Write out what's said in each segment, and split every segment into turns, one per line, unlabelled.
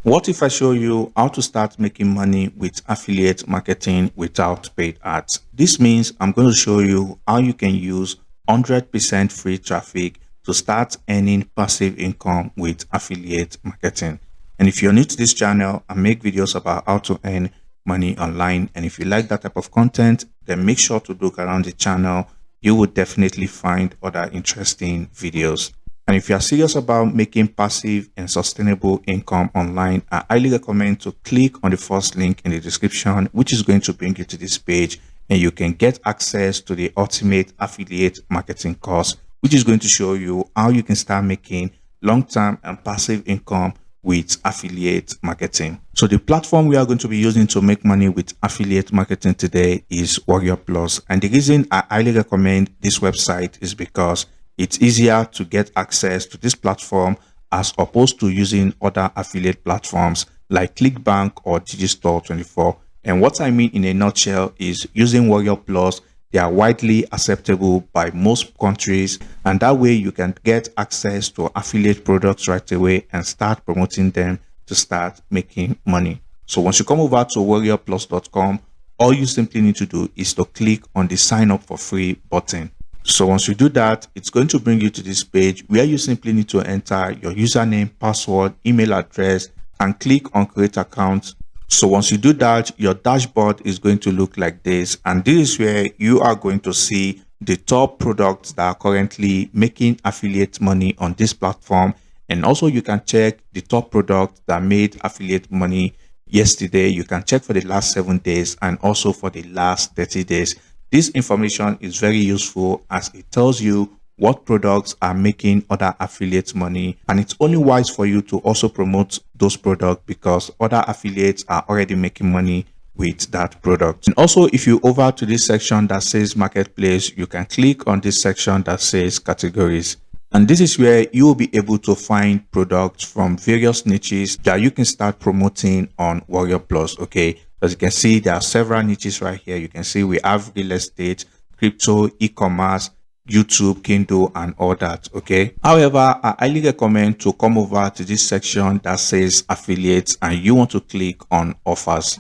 What if I show you how to start making money with affiliate marketing without paid ads? This means I'm going to show you how you can use 100% free traffic to start earning passive income with affiliate marketing. And if you're new to this channel, I make videos about how to earn money online. And if you like that type of content, then make sure to look around the channel. You will definitely find other interesting videos. And if you are serious about making passive and sustainable income online, I highly recommend to click on the first link in the description, which is going to bring you to this page, and you can get access to the ultimate affiliate marketing course, which is going to show you how you can start making long-term and passive income with affiliate marketing. So the platform we are going to be using to make money with affiliate marketing today is Warrior Plus. And the reason I highly recommend this website is because it's easier to get access to this platform as opposed to using other affiliate platforms like ClickBank or Digistore24. And what I mean in a nutshell is using Warrior Plus, they are widely acceptable by most countries, and that way you can get access to affiliate products right away and start promoting them to start making money. So once you come over to warriorplus.com, all you simply need to do is to click on the sign up for free button. So once you do that, it's going to bring you to this page where you simply need to enter your username, password, email address, and click on create account. So once you do that, your dashboard is going to look like this. And this is where you are going to see the top products that are currently making affiliate money on this platform. And also you can check the top product that made affiliate money yesterday. You can check for the last 7 days and also for the last 30 days. This information is very useful as it tells you what products are making other affiliates money, and it's only wise for you to also promote those products because other affiliates are already making money with that product. And also, if you over to this section that says marketplace, you can click on this section that says categories. And this is where you will be able to find products from various niches that you can start promoting on Warrior Plus. Okay. As you can see, there are several niches right here. You can see we have real estate, crypto, e-commerce, YouTube, Kindle, and all that. Okay. However, I highly recommend to come over to this section that says affiliates, and you want to click on offers.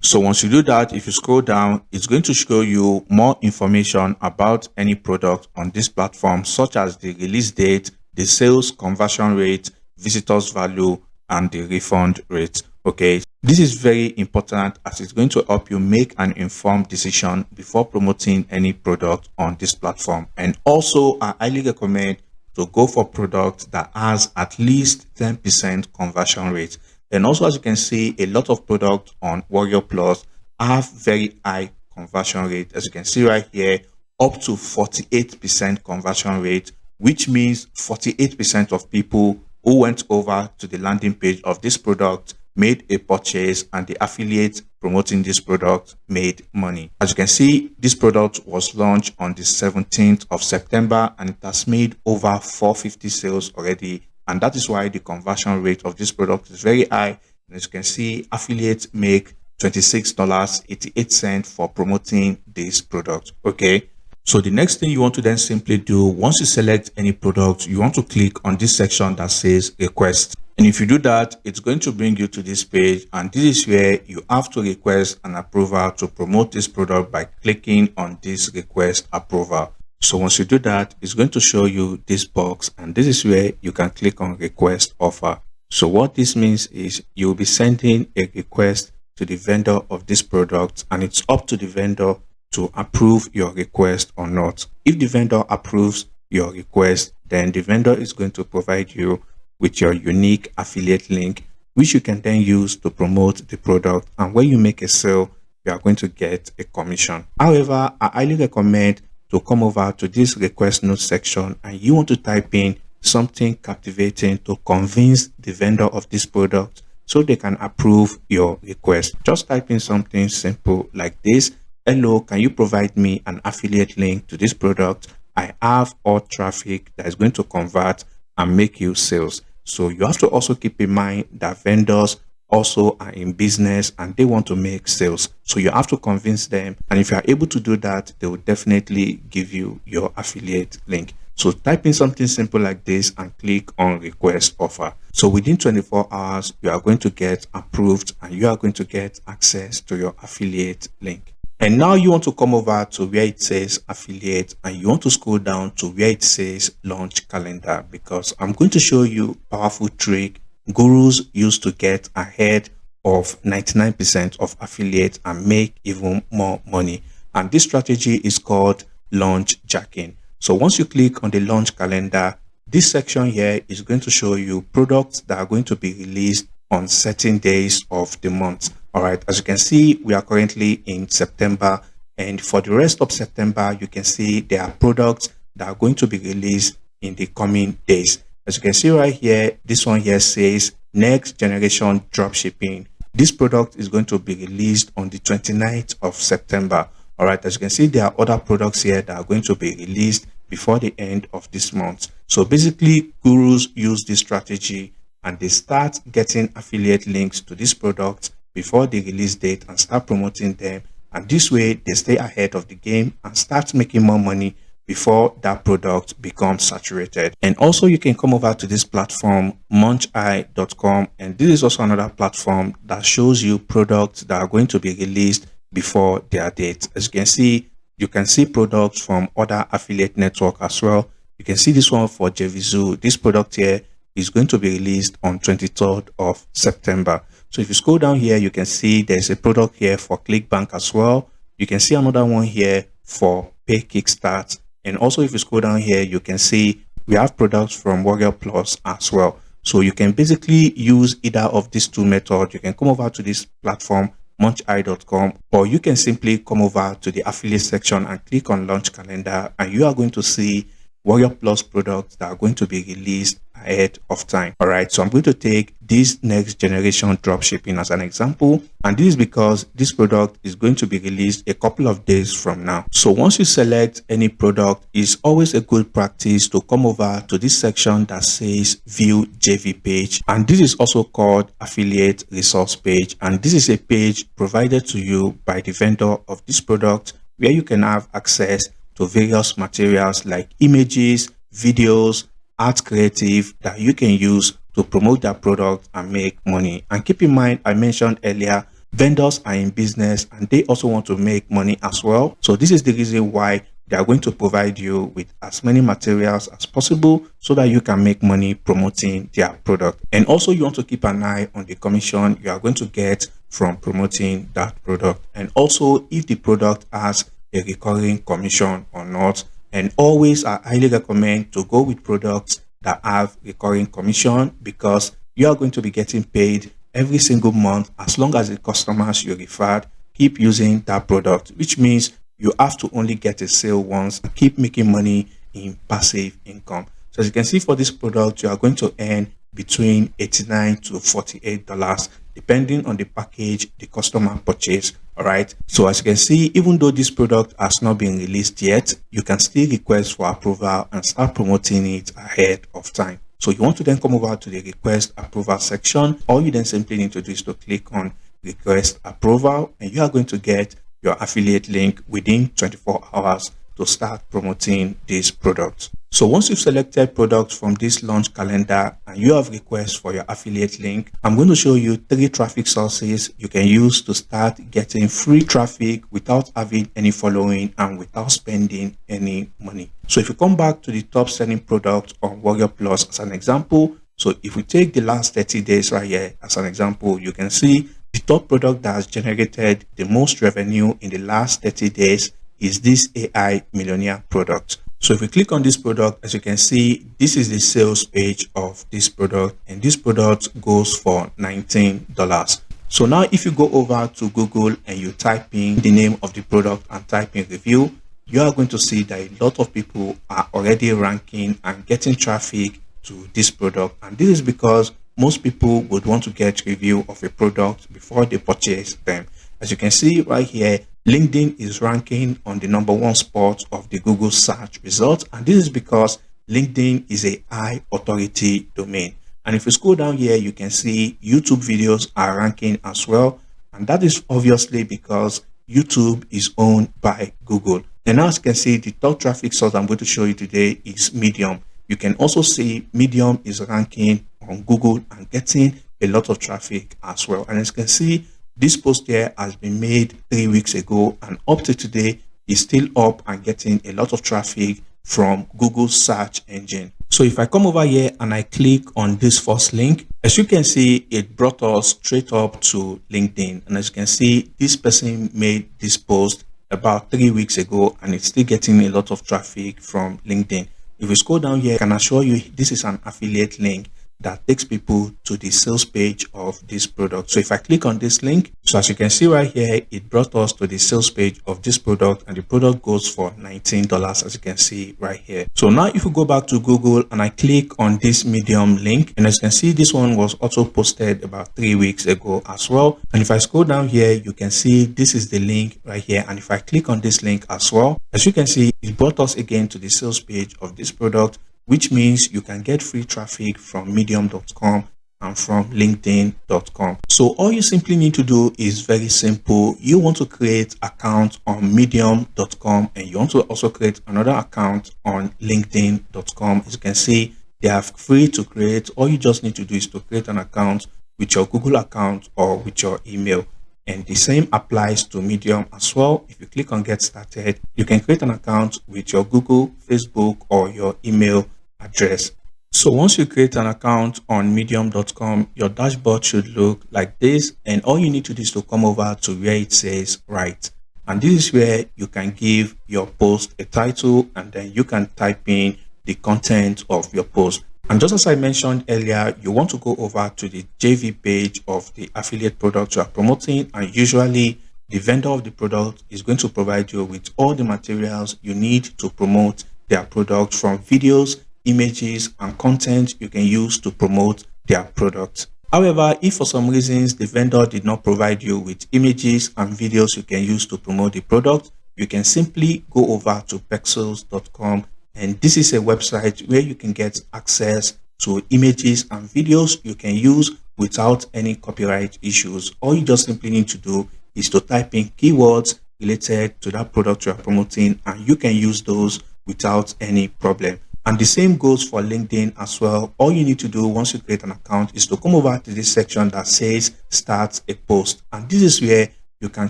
So once you do that, if you scroll down, it's going to show you more information about any product on this platform, such as the release date, the sales conversion rate, visitors value, and the refund rate. Okay. This is very important as it's going to help you make an informed decision before promoting any product on this platform. And also, I highly recommend to go for product that has at least 10% conversion rate. And also, as you can see, a lot of products on Warrior Plus have very high conversion rate. As you can see right here, up to 48% conversion rate, which means 48% of people who went over to the landing page of this product made a purchase, and the affiliate promoting this product made money. As you can see, this product was launched on the 17th of September and it has made over 450 sales already. And that is why the conversion rate of this product is very high. And as you can see, affiliates make $26.88 for promoting this product. Okay. So the next thing you want to then simply do, once you select any product, you want to click on this section that says request. And if you do that, it's going to bring you to this page. And this is where you have to request an approval to promote this product by clicking on this request approval. So once you do that, it's going to show you this box. And this is where you can click on request offer. So what this means is you'll be sending a request to the vendor of this product, and it's up to the vendor to approve your request or not. If the vendor approves your request, then the vendor is going to provide you with your unique affiliate link, which you can then use to promote the product. And when you make a sale, you are going to get a commission. However, I highly recommend to come over to this request note section and you want to type in something captivating to convince the vendor of this product so they can approve your request. Just type in something simple like this. Hello, can you provide me an affiliate link to this product? I have all traffic that is going to convert and make you sales. So you have to also keep in mind that vendors also are in business and they want to make sales. So you have to convince them. And if you are able to do that, they will definitely give you your affiliate link. So type in something simple like this and click on request offer. So within 24 hours, you are going to get approved and you are going to get access to your affiliate link. And now you want to come over to where it says affiliate and you want to scroll down to where it says launch calendar, because I'm going to show you a powerful trick gurus use to get ahead of 99% of affiliates and make even more money. And this strategy is called launch jacking. So once you click on the launch calendar, this section here is going to show you products that are going to be released on certain days of the month. All right, as you can see, we are currently in September, and for the rest of September, you can see there are products that are going to be released in the coming days. As you can see right here, this one here says next generation dropshipping. This product is going to be released on the 29th of September. All right, as you can see, there are other products here that are going to be released before the end of this month. So basically, gurus use this strategy and they start getting affiliate links to these products before the release date and start promoting them. And this way, they stay ahead of the game and start making more money before that product becomes saturated. And also, you can come over to this platform, muncheye.com, and this is also another platform that shows you products that are going to be released before their date. As you can see products from other affiliate network as well. You can see this one for Jevizu. This product here is going to be released on 23rd of September. So if you scroll down here, you can see there's a product here for ClickBank as well. You can see another one here for Pay Kickstart. And also if you scroll down here, you can see we have products from Warrior Plus as well. So you can basically use either of these two methods. You can come over to this platform, muncheye.com, or you can simply come over to the affiliate section and click on launch calendar, and you are going to see Warrior Plus products that are going to be released ahead of time. All right, so I'm going to take this next generation dropshipping as an example, and this is because this product is going to be released a couple of days from now. So once you select any product, it's always a good practice to come over to this section that says view JV page, and this is also called affiliate resource page, and this is a page provided to you by the vendor of this product where you can have access to various materials like images, videos, art creative that you can use to promote that product and make money. And keep in mind, I mentioned earlier, vendors are in business and they also want to make money as well. So this is the reason why they are going to provide you with as many materials as possible so that you can make money promoting their product. And also you want to keep an eye on the commission you are going to get from promoting that product. And also if the product has a recurring commission or not. And always I highly recommend to go with products that have recurring commission, because you are going to be getting paid every single month as long as the customers you referred keep using that product, which means you have to only get a sale once and keep making money in passive income. So as you can see, for this product, you are going to earn between $89 to $48 depending on the package the customer purchased. All right, so as you can see, even though this product has not been released yet, you can still request for approval and start promoting it ahead of time. So you want to then come over to the request approval section. All you then simply need to do is to click on request approval, and you are going to get your affiliate link within 24 hours to start promoting this product. So once you've selected products from this launch calendar and you have requests for your affiliate link, I'm going to show you 3 traffic sources you can use to start getting free traffic without having any following and without spending any money. So if you come back to the top selling product on Warrior Plus as an example, so if we take the last 30 days right here as an example, you can see the top product that has generated the most revenue in the last 30 days is this AI Millionaire product. So if we click on this product, as you can see, this is the sales page of this product, and this product goes for $19. So now if you go over to Google and you type in the name of the product and type in review, you are going to see that a lot of people are already ranking and getting traffic to this product. And this is because most people would want to get review of a product before they purchase them. As you can see right here, LinkedIn is ranking on the #1 spot of the Google search results, and this is because LinkedIn is a high authority domain. And if you scroll down here, you can see YouTube videos are ranking as well, and that is obviously because YouTube is owned by Google. And as you can see, the top traffic source I'm going to show you today is Medium. You can also see Medium is ranking on Google and getting a lot of traffic as well. And as you can see, this post here has been made 3 weeks ago, and up to today is still up and getting a lot of traffic from Google's search engine. So if I come over here and I click on this first link, as you can see, it brought us straight up to LinkedIn. And as you can see, this person made this post about 3 weeks ago, and it's still getting a lot of traffic from LinkedIn. If we scroll down here, I can assure you this is an affiliate link that takes people to the sales page of this product. So if I click on this link, so as you can see right here, it brought us to the sales page of this product, and the product goes for $19, as you can see right here. So now if we go back to Google and I click on this Medium link, and as you can see, this one was also posted about 3 weeks ago as well. And if I scroll down here, you can see this is the link right here. And if I click on this link as well, as you can see, it brought us again to the sales page of this product, which means you can get free traffic from medium.com and from linkedin.com. So all you simply need to do is very simple. You want to create an account on medium.com, and you want to also create another account on linkedin.com. As you can see, they are free to create. All you just need to do is to create an account with your Google account or with your email. And the same applies to Medium as well. If you click on Get Started, you can create an account with your Google, Facebook, or your email address. So once you create an account on medium.com, your dashboard should look like this. And all you need to do is to come over to where it says Write. And this is where you can give your post a title, and then you can type in the content of your post. And just as I mentioned earlier, you want to go over to the JV page of the affiliate product you are promoting, and usually the vendor of the product is going to provide you with all the materials you need to promote their product, from videos, images, and content you can use to promote their product. However, if for some reasons the vendor did not provide you with images and videos you can use to promote the product, you can simply go over to pexels.com. And this is a website where you can get access to images and videos you can use without any copyright issues. All you just simply need to do is to type in keywords related to that product you are promoting, and you can use those without any problem. And the same goes for LinkedIn as well. All you need to do once you create an account is to come over to this section that says Start a Post. And this is where you can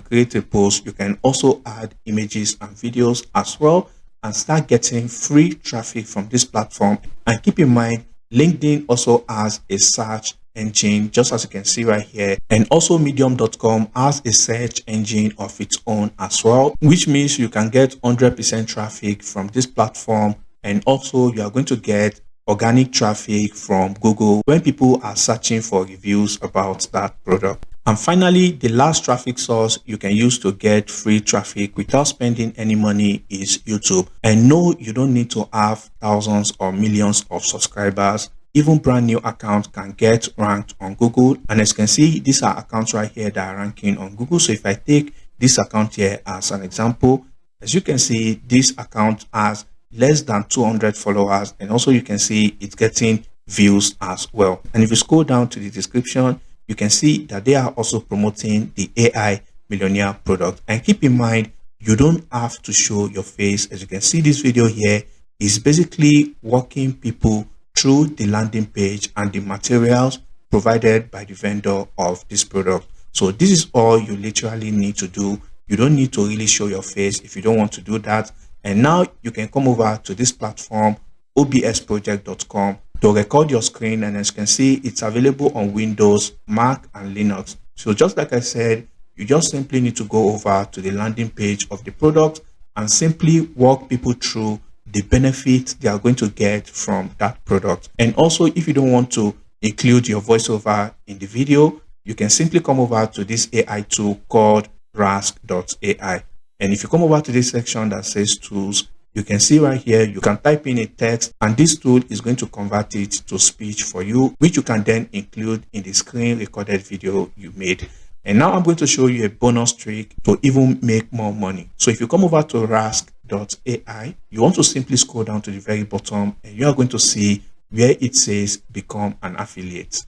create a post. You can also add images and videos as well, and start getting free traffic from this platform. And keep in mind, LinkedIn also has a search engine, just as you can see right here. And also medium.com has a search engine of its own as well, which means you can get 100% traffic from this platform. And also you are going to get organic traffic from Google when people are searching for reviews about that product. And finally, the last traffic source you can use to get free traffic without spending any money is YouTube. And no, you don't need to have thousands or millions of subscribers. Even brand new accounts can get ranked on Google. And as you can see, these are accounts right here that are ranking on Google. So if I take this account here as an example, as you can see, this account has less than 200 followers. And also you can see it's getting views as well. And if you scroll down to the description, you can see that they are also promoting the AI Millionaire product. And keep in mind, you don't have to show your face. As you can see, this video here is basically walking people through the landing page and the materials provided by the vendor of this product. So this is all you literally need to do. You don't need to really show your face if you don't want to do that. And now you can come over to this platform, obsproject.com, to record your screen. And as you can see, it's available on Windows, Mac, and Linux. So just like I said, you just simply need to go over to the landing page of the product and simply walk people through the benefits they are going to get from that product. And also, if you don't want to include your voiceover in the video, you can simply come over to this AI tool called Rask.ai. And if you come over to this section that says tools, you can see right here, you can type in a text, and this tool is going to convert it to speech for you, which you can then include in the screen recorded video you made. And now I'm going to show you a bonus trick to even make more money. So if you come over to Rask.ai, you want to simply scroll down to the very bottom, and you are going to see where it says become an affiliate.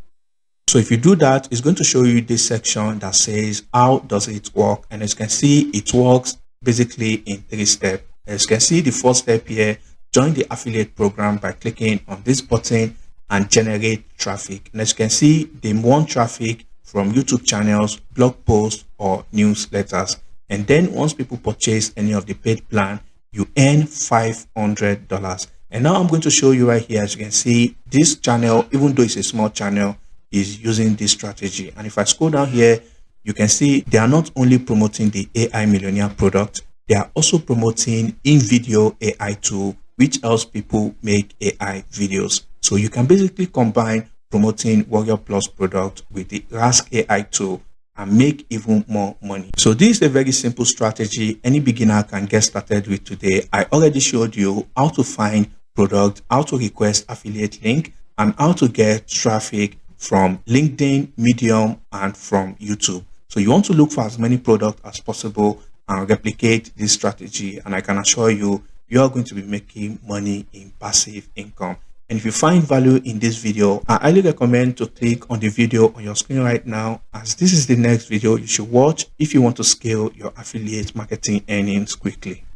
So if you do that, it's going to show you this section that says how does it work. And as you can see, it works basically in 3 steps. As you can see, the first step here, join the affiliate program by clicking on this button and generate traffic. And as you can see, they want traffic from YouTube channels, blog posts, or newsletters. And then once people purchase any of the paid plan, you earn $500. And now I'm going to show you right here. As you can see, this channel, even though it's a small channel, is using this strategy. And if I scroll down here, you can see they are not only promoting the AI Millionaire product, they are also promoting InVideo AI tool, which helps people make AI videos. So you can basically combine promoting Warrior Plus product with the Rask AI tool and make even more money. So this is a very simple strategy any beginner can get started with today. I already showed you how to find product, how to request affiliate link, and how to get traffic from LinkedIn, Medium, and from YouTube. So you want to look for as many products as possible and replicate this strategy. And I can assure you, you are going to be making money in passive income. And if you find value in this video, I highly recommend to click on the video on your screen right now, as this is the next video you should watch if you want to scale your affiliate marketing earnings quickly.